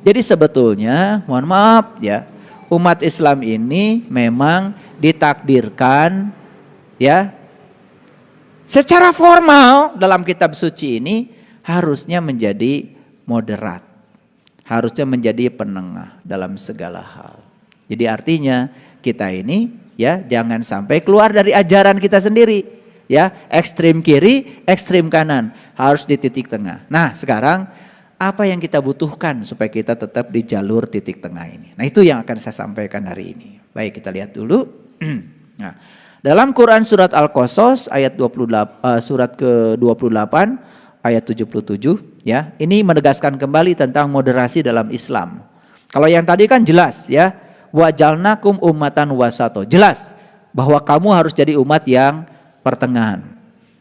Jadi sebetulnya, mohon maaf ya, umat Islam ini memang ditakdirkan ya, secara formal dalam kitab suci ini harusnya menjadi moderat. Harusnya menjadi penengah dalam segala hal. Jadi artinya kita ini ya jangan sampai keluar dari ajaran kita sendiri. Ya, ekstrim kiri, ekstrim kanan, harus di titik tengah. Nah, sekarang apa yang kita butuhkan supaya kita tetap di jalur titik tengah ini? Nah, itu yang akan saya sampaikan hari ini. Baik, kita lihat dulu. Nah, dalam Quran surat Al-Qasas ayat 28, surat ke-28 ayat 77 ya. Ini menegaskan kembali tentang moderasi dalam Islam. Kalau yang tadi kan jelas ya, wa jalnakum ummatan wasato. Jelas bahwa kamu harus jadi umat yang pertengahan.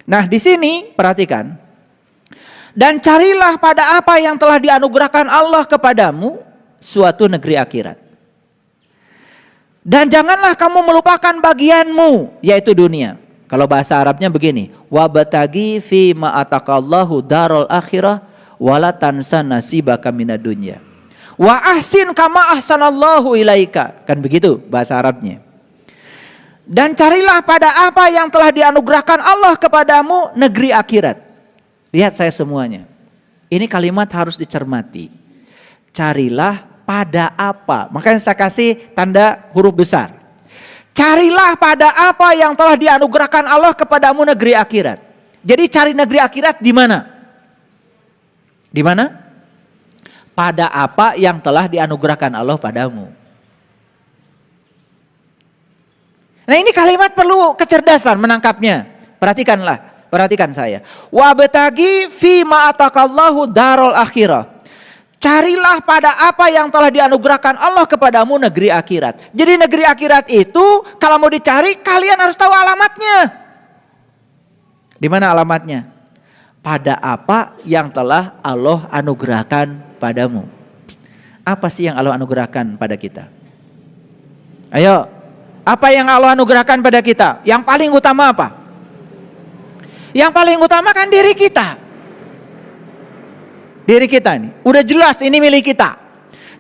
Nah, di sini perhatikan. Dan carilah pada apa yang telah dianugerahkan Allah kepadamu suatu negeri akhirat. Dan janganlah kamu melupakan bagianmu, yaitu dunia. Kalau bahasa Arabnya begini, wabtagi fi ma ataqallahu darul akhirah wala tansa nasibaka minad dunya. Wa ahsin kama ahsanallahu ilaika. Kan begitu bahasa Arabnya. Dan carilah pada apa yang telah dianugerahkan Allah kepadamu negeri akhirat. Lihat saya semuanya. Ini kalimat harus dicermati. Carilah pada apa. Makanya saya kasih tanda huruf besar. Carilah pada apa yang telah dianugerahkan Allah kepadamu negeri akhirat. Jadi cari negeri akhirat di mana? Di mana? Pada apa yang telah dianugerahkan Allah padamu. Nah, ini kalimat perlu kecerdasan menangkapnya. Perhatikanlah. Perhatikan saya. Wabtagi fi ma ataqallahu darul akhirah. Carilah pada apa yang telah dianugerahkan Allah kepadamu negeri akhirat. Jadi negeri akhirat itu kalau mau dicari kalian harus tahu alamatnya. Di mana alamatnya? Pada apa yang telah Allah anugerahkan padamu. Apa sih yang Allah anugerahkan pada kita? Ayo. Apa yang Allah anugerahkan pada kita? Yang paling utama apa? Yang paling utama kan diri kita. Diri kita ini. Udah jelas ini milik kita.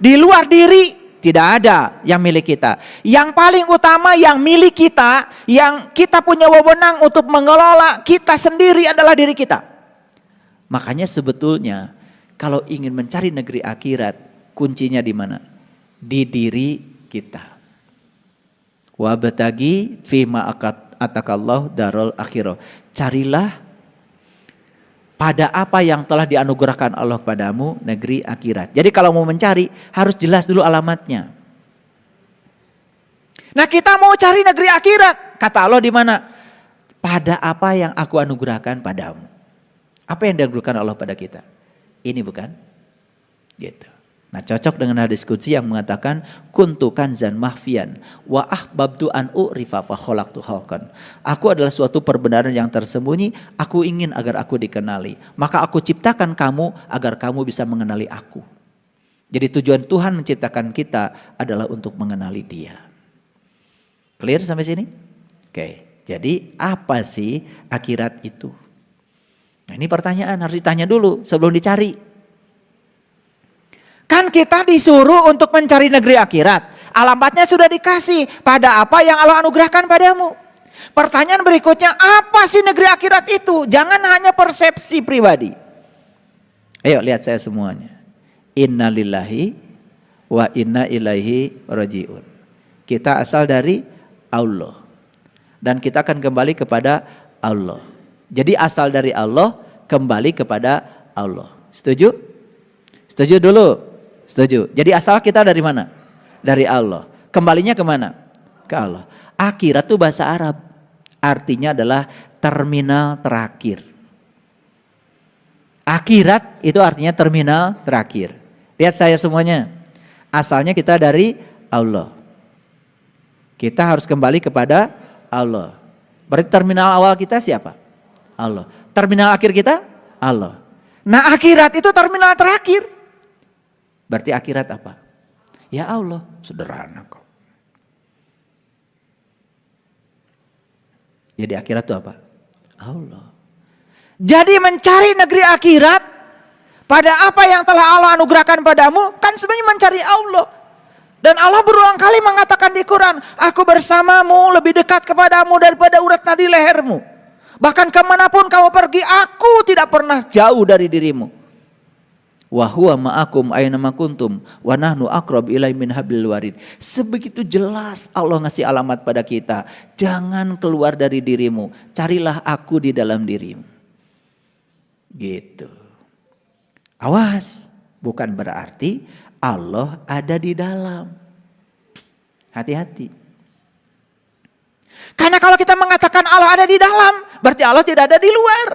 Di luar diri tidak ada yang milik kita. Yang paling utama yang milik kita, yang kita punya wewenang untuk mengelola kita sendiri adalah diri kita. Makanya sebetulnya kalau ingin mencari negeri akhirat, kuncinya di mana? Di diri kita. Wabtagi fima atakallahu darul akhirah. Carilah pada apa yang telah dianugerahkan Allah padamu negeri akhirat. Jadi kalau mau mencari harus jelas dulu alamatnya. Nah, kita mau cari negeri akhirat. Kata Allah di mana? Pada apa yang aku anugerahkan padamu. Apa yang dianugerahkan Allah pada kita? Ini bukan? Gitu. Nah, cocok dengan hadis qudsi yang mengatakan kuntu kanzan mahfian wa ahbabtu an urifa fa khalaqtu khalqan. Aku adalah suatu perbenaran yang tersembunyi, aku ingin agar aku dikenali. Maka aku ciptakan kamu agar kamu bisa mengenali aku. Jadi tujuan Tuhan menciptakan kita adalah untuk mengenali Dia. Clear sampai sini? Oke. Jadi apa sih akhirat itu? Nah, ini pertanyaan harus ditanya dulu sebelum dicari. Kan kita disuruh untuk mencari negeri akhirat. Alamatnya sudah dikasih. Pada apa yang Allah anugerahkan padamu. Pertanyaan berikutnya, apa sih negeri akhirat itu? Jangan hanya persepsi pribadi. Ayo lihat saya semuanya. Inna lillahi wa inna ilaihi raji'un. Kita asal dari Allah. Dan kita akan kembali kepada Allah. Jadi asal dari Allah, kembali kepada Allah. Setuju? Setuju dulu. Setuju. Jadi asal kita dari mana? Dari Allah. Kembalinya kemana? Ke Allah. Akhirat itu bahasa Arab. Artinya adalah terminal terakhir. Akhirat itu artinya terminal terakhir. Lihat saya semuanya. Asalnya kita dari Allah. Kita harus kembali kepada Allah. Berarti terminal awal kita siapa? Allah. Terminal akhir kita? Allah. Nah, akhirat itu terminal terakhir. Berarti akhirat apa? Ya Allah, sederhana kok. Jadi akhirat itu apa? Allah. Jadi mencari negeri akhirat pada apa yang telah Allah anugerahkan padamu, kan sebenarnya mencari Allah. Dan Allah berulang kali mengatakan di Quran, aku bersamamu, lebih dekat kepadamu daripada urat nadi lehermu. Bahkan kemanapun kamu pergi, aku tidak pernah jauh dari dirimu. Wa huwa ma'akum aynama kuntum wa nahnu aqrab ilaihi min hablil warid. Sebegitu jelas Allah ngasih alamat pada kita. Jangan keluar dari dirimu, carilah aku di dalam dirimu. Gitu. Awas, bukan berarti Allah ada di dalam. Hati-hati. Karena kalau kita mengatakan Allah ada di dalam, berarti Allah tidak ada di luar.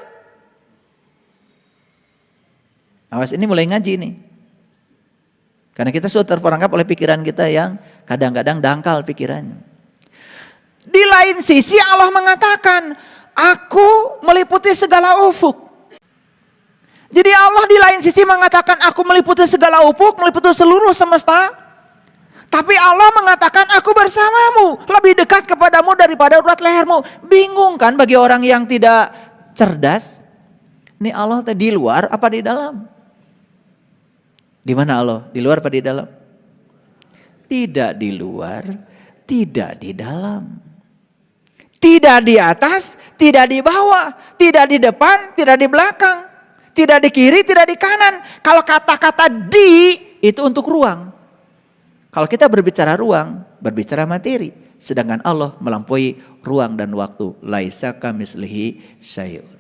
Awas, ini mulai ngaji nih. Karena kita sudah terperangkap oleh pikiran kita yang kadang-kadang dangkal pikirannya. Di lain sisi Allah mengatakan, aku meliputi segala ufuk. Jadi Allah di lain sisi mengatakan aku meliputi segala ufuk, meliputi seluruh semesta. Tapi Allah mengatakan aku bersamamu, lebih dekat kepadamu daripada urat lehermu. Bingung kan bagi orang yang tidak cerdas? Ini Allah di luar apa di dalam? Di mana Allah? Di luar apa di dalam? Tidak di luar, tidak di dalam. Tidak di atas, tidak di bawah, tidak di depan, tidak di belakang. Tidak di kiri, tidak di kanan. Kalau kata-kata di itu untuk ruang. Kalau kita berbicara ruang, berbicara materi. Sedangkan Allah melampaui ruang dan waktu. Laisa kamislihi syai'un.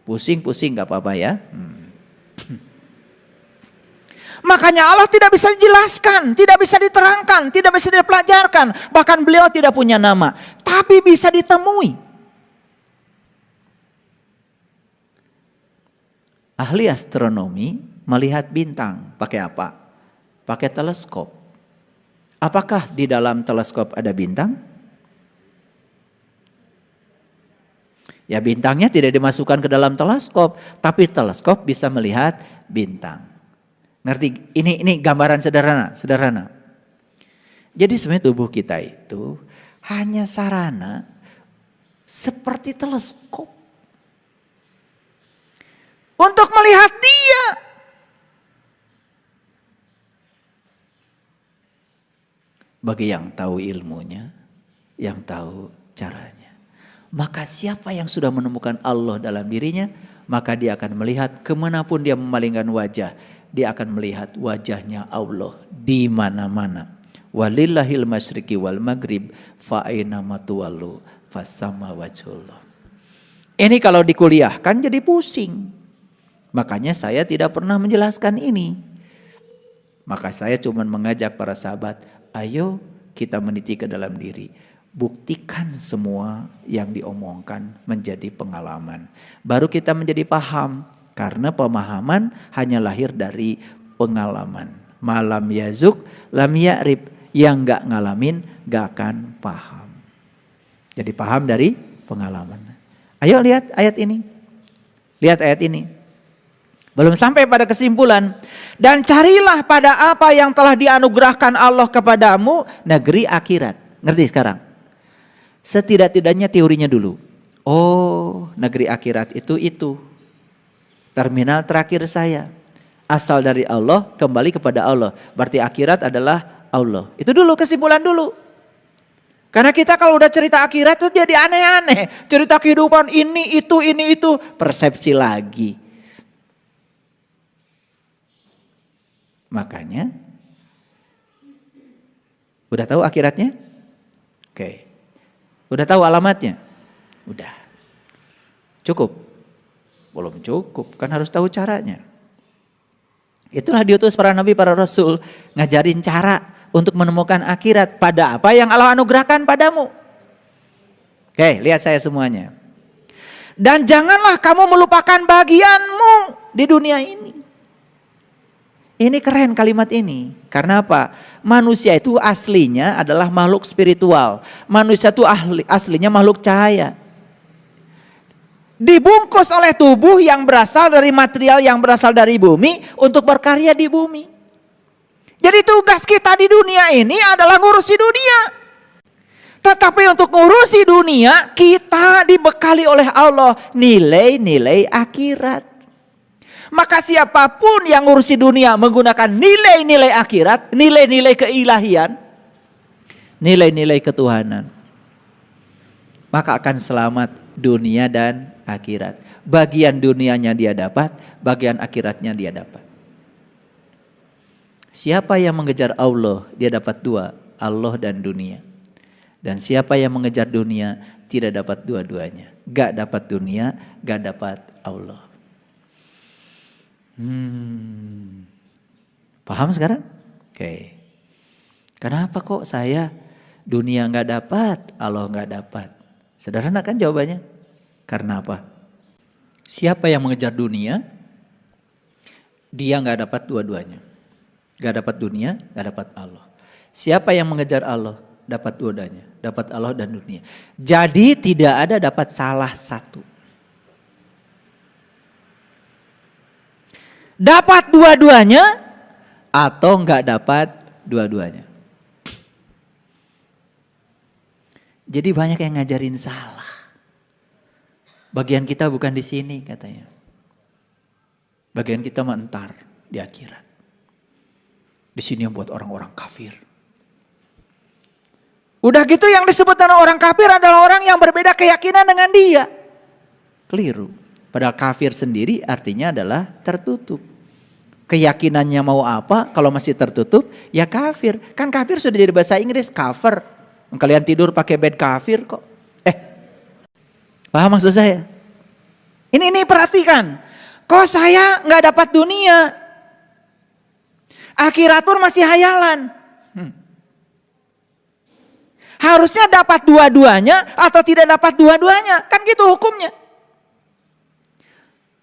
Pusing-pusing gak apa-apa ya. Makanya Allah tidak bisa dijelaskan, tidak bisa diterangkan, tidak bisa dipelajarkan. Bahkan beliau tidak punya nama. Tapi bisa ditemui. Ahli astronomi melihat bintang pakai apa? Pakai teleskop. Apakah di dalam teleskop ada bintang? Ya, bintangnya tidak dimasukkan ke dalam teleskop, tapi teleskop bisa melihat bintang. Ngerti? Ini gambaran sederhana. Jadi sebenarnya tubuh kita itu hanya sarana seperti teleskop. Untuk melihat Dia. Bagi yang tahu ilmunya, yang tahu caranya. Maka siapa yang sudah menemukan Allah dalam dirinya, maka dia akan melihat kemanapun dia memalingkan wajah. Dia akan melihat wajahnya Allah di mana-mana. Walillahil masyriqi wal maghrib fa aina matuwallu fasama wajhullah. Ini kalau dikuliahkan jadi pusing. Makanya saya tidak pernah menjelaskan ini. Maka saya cuma mengajak para sahabat, ayo kita meniti ke dalam diri. Buktikan semua yang diomongkan menjadi pengalaman. Baru kita menjadi paham. Karena pemahaman hanya lahir dari pengalaman. Malam yazuk, lam ya'rib. Yang gak ngalamin gak akan paham. Jadi paham dari pengalaman. Ayo lihat ayat ini. Lihat ayat ini. Belum sampai pada kesimpulan. Dan carilah pada apa yang telah dianugerahkan Allah kepadamu negeri akhirat. Ngerti sekarang? Setidak-tidaknya teorinya dulu. Oh, negeri akhirat itu. Terminal terakhir saya. Asal dari Allah, kembali kepada Allah. Berarti akhirat adalah Allah. Itu dulu kesimpulan dulu. Karena kita kalau udah cerita akhirat itu jadi aneh-aneh. Cerita kehidupan ini itu. Persepsi lagi. Makanya, udah tahu akhiratnya? Oke. Udah tahu alamatnya? Udah. Cukup? Belum cukup, kan harus tahu caranya. Itulah diutus para nabi, para rasul, ngajarin cara untuk menemukan akhirat pada apa yang Allah anugerahkan padamu. Oke, lihat saya semuanya. Dan janganlah kamu melupakan bagianmu di dunia ini. Ini keren kalimat ini. Karena apa? Manusia itu aslinya adalah makhluk spiritual. Manusia itu aslinya makhluk cahaya. Dibungkus oleh tubuh yang berasal dari material yang berasal dari bumi untuk berkarya di bumi. Jadi tugas kita di dunia ini adalah ngurusi dunia. Tetapi untuk ngurusi dunia kita dibekali oleh Allah nilai-nilai akhirat. Maka siapapun yang ngurusi dunia menggunakan nilai-nilai akhirat, nilai-nilai keilahian, nilai-nilai ketuhanan, maka akan selamat dunia dan akhirat. Bagian dunianya dia dapat, bagian akhiratnya dia dapat. Siapa yang mengejar Allah, dia dapat dua, Allah dan dunia. Dan siapa yang mengejar dunia, tidak dapat dua-duanya. Gak dapat dunia, gak dapat Allah. Paham sekarang? Oke. Kenapa kok saya dunia gak dapat, Allah gak dapat? Sederhana kan jawabannya? Karena apa? Siapa yang mengejar dunia, dia gak dapat dua-duanya. Gak dapat dunia, gak dapat Allah. Siapa yang mengejar Allah, dapat dua-duanya. Dapat Allah dan dunia. Jadi tidak ada dapat salah satu. Dapat dua-duanya atau enggak dapat dua-duanya. Jadi banyak yang ngajarin salah. Bagian kita bukan di sini katanya. Bagian kita mentar di akhirat. Di sini yang buat orang-orang kafir. Udah gitu yang disebut dengan orang kafir adalah orang yang berbeda keyakinan dengan dia. Keliru. Padahal kafir sendiri artinya adalah tertutup. Keyakinannya mau apa kalau masih tertutup ya kafir. Kan kafir sudah jadi bahasa Inggris, cover. Kalian tidur pakai bed kafir kok. Paham maksud saya? Ini perhatikan. Kok saya nggak dapat dunia? Akhirat pun masih hayalan. Harusnya dapat dua-duanya atau tidak dapat dua-duanya. Kan gitu hukumnya.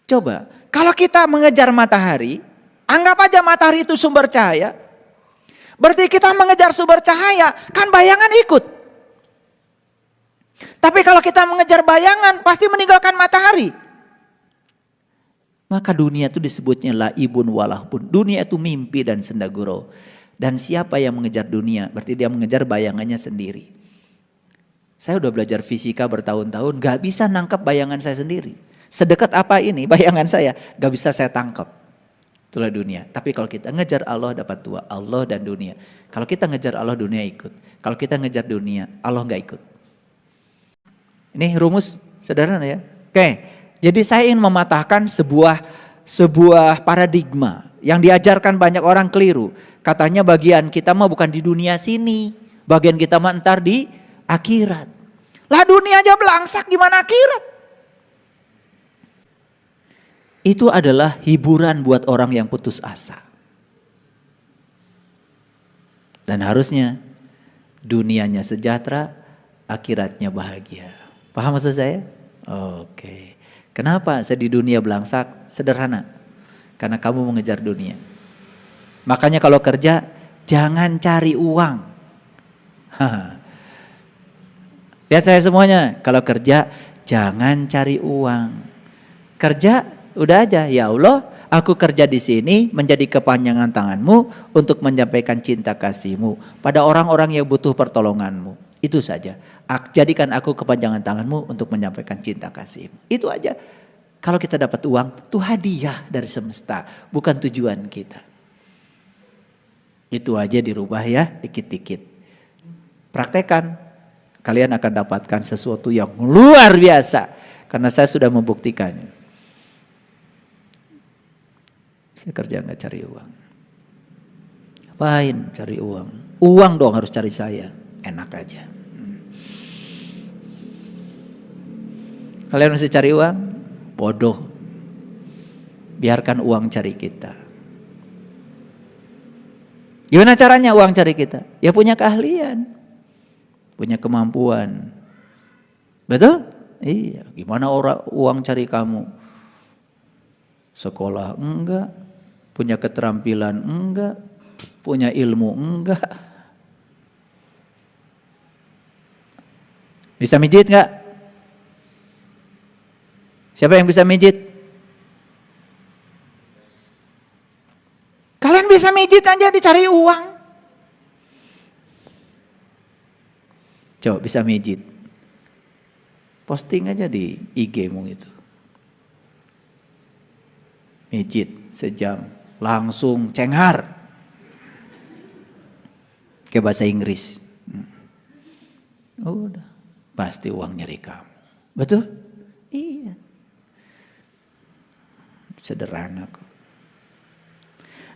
Coba, kalau kita mengejar matahari, anggap aja matahari itu sumber cahaya. Berarti kita mengejar sumber cahaya, kan bayangan ikut. Tapi kalau kita mengejar bayangan, pasti meninggalkan matahari. Maka dunia itu disebutnya laibun walahbun. Dunia itu mimpi dan senda gurau. Dan siapa yang mengejar dunia, berarti dia mengejar bayangannya sendiri. Saya udah belajar fisika bertahun-tahun, gak bisa nangkep bayangan saya sendiri. Sedekat apa ini bayangan saya, gak bisa saya tangkap. Itulah dunia. Tapi kalau kita ngejar Allah dapat dua, Allah dan dunia. Kalau kita ngejar Allah, dunia ikut. Kalau kita ngejar dunia, Allah gak ikut. Ini rumus sederhana ya. Oke, jadi saya ingin mematahkan sebuah paradigma yang diajarkan banyak orang keliru. Katanya bagian kita mah bukan di dunia sini. Bagian kita mah ntar di akhirat. Lah dunia aja belangsak gimana akhirat? Itu adalah hiburan buat orang yang putus asa. Dan harusnya dunianya sejahtera, akhiratnya bahagia. Paham maksud saya? Oke. Kenapa saya di dunia belangsak? Sederhana. Karena kamu mengejar dunia. Makanya kalau kerja jangan cari uang. Lihat saya semuanya. Kalau kerja jangan cari uang. Kerja udah aja, ya Allah, aku kerja di sini menjadi kepanjangan tanganmu untuk menyampaikan cinta kasihmu pada orang-orang yang butuh pertolonganmu. Itu saja. Jadikan aku kepanjangan tanganmu untuk menyampaikan cinta kasihmu. Itu aja. Kalau kita dapat uang, itu hadiah dari semesta, bukan tujuan kita. Itu aja dirubah ya, dikit-dikit. Praktekan, kalian akan dapatkan sesuatu yang luar biasa. Karena saya sudah membuktikannya. Saya kerja nggak cari uang. Ngapain cari uang? Uang dong harus cari saya. Enak aja. Kalian mesti cari uang? Bodoh. Biarkan uang cari kita. Gimana caranya uang cari kita? Ya punya keahlian. Punya kemampuan. Betul? Iya. Gimana uang cari kamu? Sekolah enggak. Punya keterampilan enggak. Punya ilmu enggak. Bisa mijit enggak? Siapa yang bisa mijit? Kalian bisa mijit aja dicari uang. Coba bisa mijit. Posting aja di IG-mu itu. Mijit sejam, langsung cenghar. Kayak bahasa Inggris. Udah, pasti uang nyari kamu. Betul? Iya. Sederhana kok.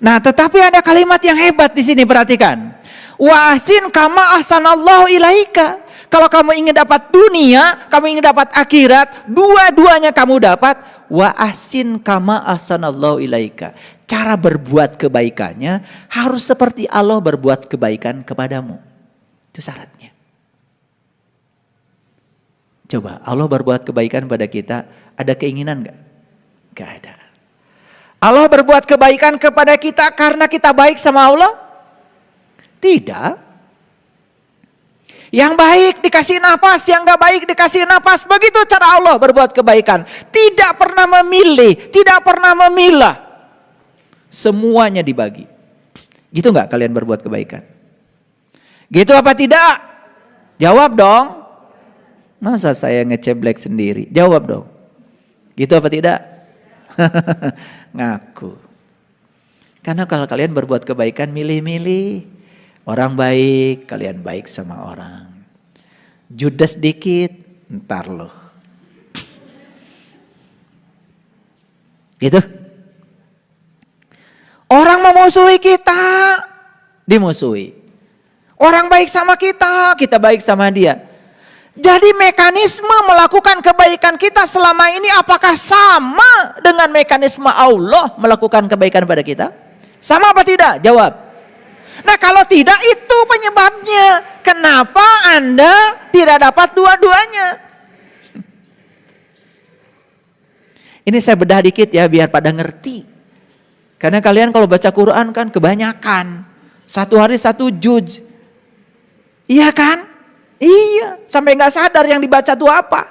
Nah, tetapi ada kalimat yang hebat di sini, perhatikan. Wa ahsin kama ahsanallahu ilaika. Kalau kamu ingin dapat dunia, kamu ingin dapat akhirat, dua-duanya kamu dapat. Wa ahsin kama ahsanallahu ilaika. Cara berbuat kebaikannya harus seperti Allah berbuat kebaikan kepadamu. Itu syaratnya. Coba, Allah berbuat kebaikan pada kita, ada keinginan enggak? Enggak ada. Allah berbuat kebaikan kepada kita karena kita baik sama Allah? Tidak. Yang baik dikasih nafas, yang gak baik dikasih nafas. Begitu cara Allah berbuat kebaikan. Tidak pernah memilih, tidak pernah memilah. Semuanya dibagi. Gitu gak kalian berbuat kebaikan? Gitu apa tidak? Jawab dong. Masa saya ngeceblek sendiri? Jawab dong. Gitu apa tidak? Ngaku. Karena kalau kalian berbuat kebaikan milih-milih. Orang baik, kalian baik sama orang. Judes dikit, ntar loh. Gitu. Orang memusuhi kita, dimusuhi. Orang baik sama kita, kita baik sama dia. Jadi mekanisme melakukan kebaikan kita selama ini apakah sama dengan mekanisme Allah melakukan kebaikan pada kita? Sama apa tidak? Jawab. Nah kalau tidak itu penyebabnya. Kenapa Anda tidak dapat dua-duanya? Ini saya bedah dikit ya biar pada ngerti. Karena kalian kalau baca Quran kan kebanyakan. Satu hari satu juz. Iya kan? Iya, sampai nggak sadar yang dibaca itu apa.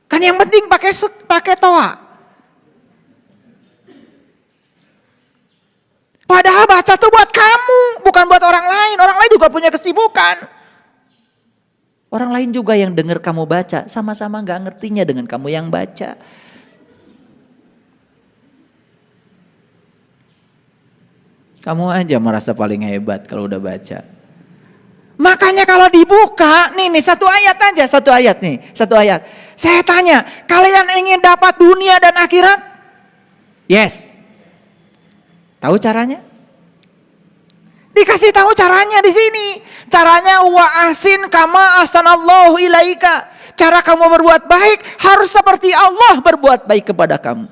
Kan yang penting pakai toa. Padahal baca tuh buat kamu, bukan buat orang lain. Orang lain juga punya kesibukan. Orang lain juga yang dengar kamu baca, sama-sama nggak ngertinya dengan kamu yang baca. Kamu aja merasa paling hebat kalau udah baca. Makanya kalau dibuka, nih satu ayat aja, satu ayat. Saya tanya, kalian ingin dapat dunia dan akhirat? Yes. Tahu caranya? Dikasih tahu caranya di sini. Caranya wa ahsin kama ahsanallahu ilaika. Cara kamu berbuat baik harus seperti Allah berbuat baik kepada kamu.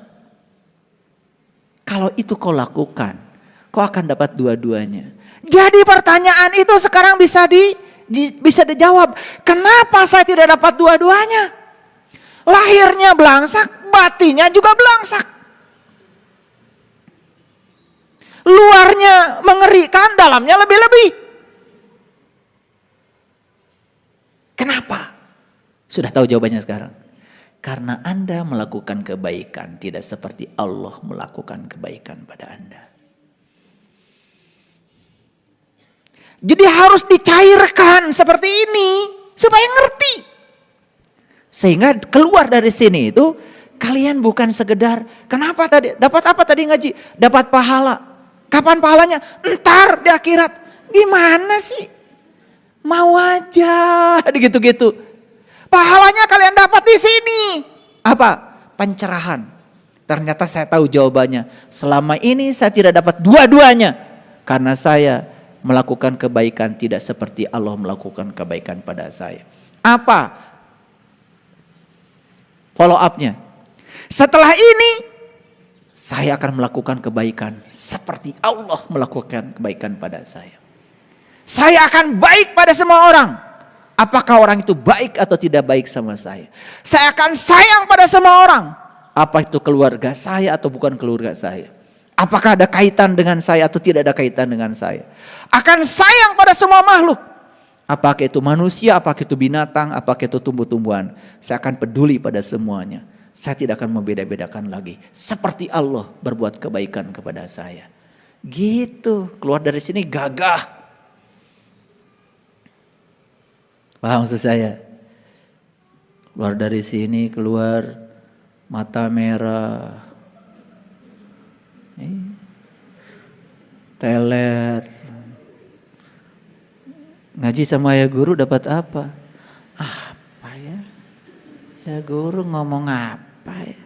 Kalau itu kau lakukan, kau akan dapat dua-duanya. Jadi pertanyaan itu sekarang bisa dijawab. Kenapa saya tidak dapat dua-duanya? Lahirnya belangsak, batinnya juga belangsak. Luarnya mengerikan, dalamnya lebih-lebih. Kenapa? Sudah tahu jawabannya sekarang. Karena Anda melakukan kebaikan tidak seperti Allah melakukan kebaikan pada Anda. Jadi harus dicairkan seperti ini supaya ngerti. Sehingga keluar dari sini itu kalian bukan sekedar kenapa tadi dapat apa tadi ngaji? Dapat pahala. Kapan pahalanya? Entar di akhirat. Gimana sih? Mau aja gitu-gitu. Pahalanya kalian dapat di sini. Apa? Pencerahan. Ternyata saya tahu jawabannya. Selama ini saya tidak dapat dua-duanya. Karena saya melakukan kebaikan tidak seperti Allah melakukan kebaikan pada saya. Apa follow up-nya? Setelah ini saya akan melakukan kebaikan seperti Allah melakukan kebaikan pada saya. Saya akan baik pada semua orang. Apakah orang itu baik atau tidak baik sama saya? Saya akan sayang pada semua orang. Apa itu keluarga saya atau bukan keluarga saya? Apakah ada kaitan dengan saya atau tidak ada kaitan dengan saya? Akan sayang pada semua makhluk. Apakah itu manusia, apakah itu binatang, apakah itu tumbuh-tumbuhan. Saya akan peduli pada semuanya. Saya tidak akan membeda-bedakan lagi. Seperti Allah berbuat kebaikan kepada saya. Gitu, keluar dari sini gagah. Paham maksud saya? Keluar dari sini, keluar mata merah. teler. Ngaji sama ya guru dapat apa? Apa ya? Ya guru ngomong apa ya?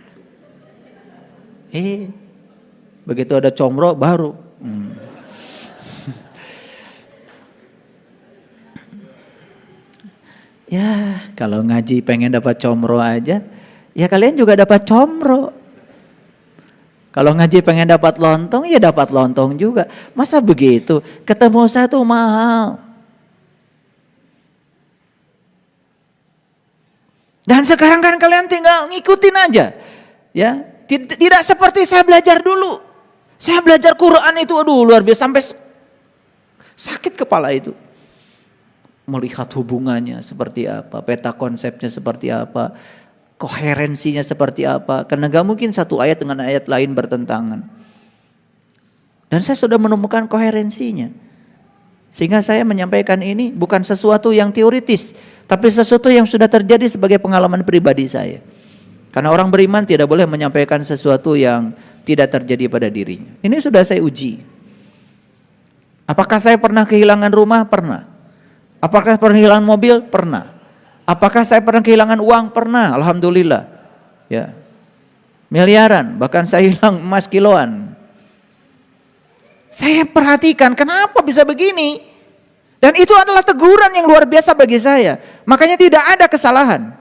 Begitu ada comro baru. Ya kalau ngaji pengen dapat comro aja, ya kalian juga dapat comro. Kalau ngaji pengen dapat lontong, ya dapat lontong juga. Masa begitu? Ketemu satu mahal. Dan sekarang kan kalian tinggal ngikutin aja. Ya, tidak seperti saya belajar dulu. Saya belajar Quran itu aduh luar biasa sampai sakit kepala itu. Melihat hubungannya seperti apa, peta konsepnya seperti apa, koherensinya seperti apa. Karena gak mungkin satu ayat dengan ayat lain bertentangan. Dan saya sudah menemukan koherensinya. Sehingga saya menyampaikan ini bukan sesuatu yang teoritis, tapi sesuatu yang sudah terjadi sebagai pengalaman pribadi saya. Karena orang beriman tidak boleh menyampaikan sesuatu yang tidak terjadi pada dirinya. Ini sudah saya uji. Apakah saya pernah kehilangan rumah? Pernah. Apakah pernah kehilangan mobil? Pernah. Apakah saya pernah kehilangan uang? Pernah, alhamdulillah. Ya. Miliaran, bahkan saya hilang emas kiloan. Saya perhatikan kenapa bisa begini. Dan itu adalah teguran yang luar biasa bagi saya. Makanya tidak ada kesalahan.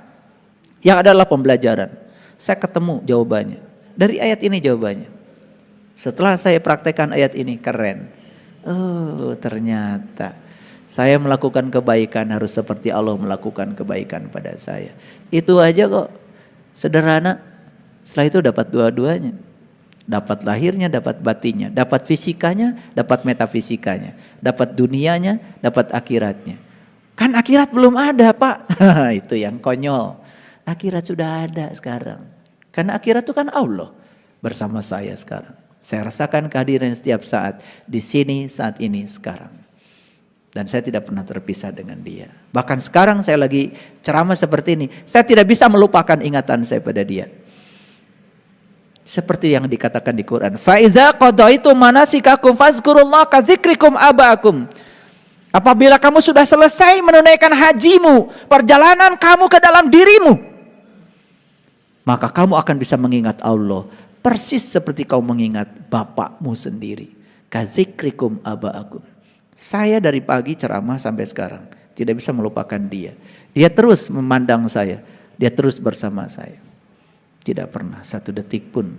Yang adalah pembelajaran. Saya ketemu jawabannya. Dari ayat ini jawabannya. Setelah saya praktekkan ayat ini, keren. Oh ternyata saya melakukan kebaikan harus seperti Allah melakukan kebaikan pada saya. Itu aja kok. Sederhana. Setelah itu dapat dua-duanya. Dapat lahirnya, dapat batinnya. Dapat fisikanya, dapat metafisikanya. Dapat dunianya, dapat akhiratnya. Kan akhirat belum ada Pak. Itu yang konyol. Akhirat sudah ada sekarang. Karena akhirat itu kan Allah bersama saya sekarang. Saya rasakan kehadiran setiap saat. Di sini, saat ini, sekarang. Dan saya tidak pernah terpisah dengan dia. Bahkan sekarang saya lagi ceramah seperti ini. Saya tidak bisa melupakan ingatan saya pada dia. Seperti yang dikatakan di Quran. Faiza qadaitum manasikakum fazkurullah kadzikrikum abaakum. Apabila kamu sudah selesai menunaikan hajimu, perjalanan kamu ke dalam dirimu, maka kamu akan bisa mengingat Allah persis seperti kau mengingat bapakmu sendiri. Kadzikrikum abaakum. Saya dari pagi ceramah sampai sekarang tidak bisa melupakan dia. Dia terus memandang saya, dia terus bersama saya. Tidak pernah satu detik pun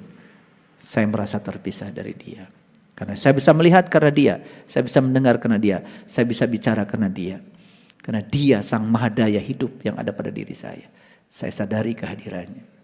saya merasa terpisah dari dia. Karena saya bisa melihat karena dia, saya bisa mendengar karena dia, saya bisa bicara karena dia. Karena dia sang mahadaya hidup yang ada pada diri saya. Saya sadari kehadirannya.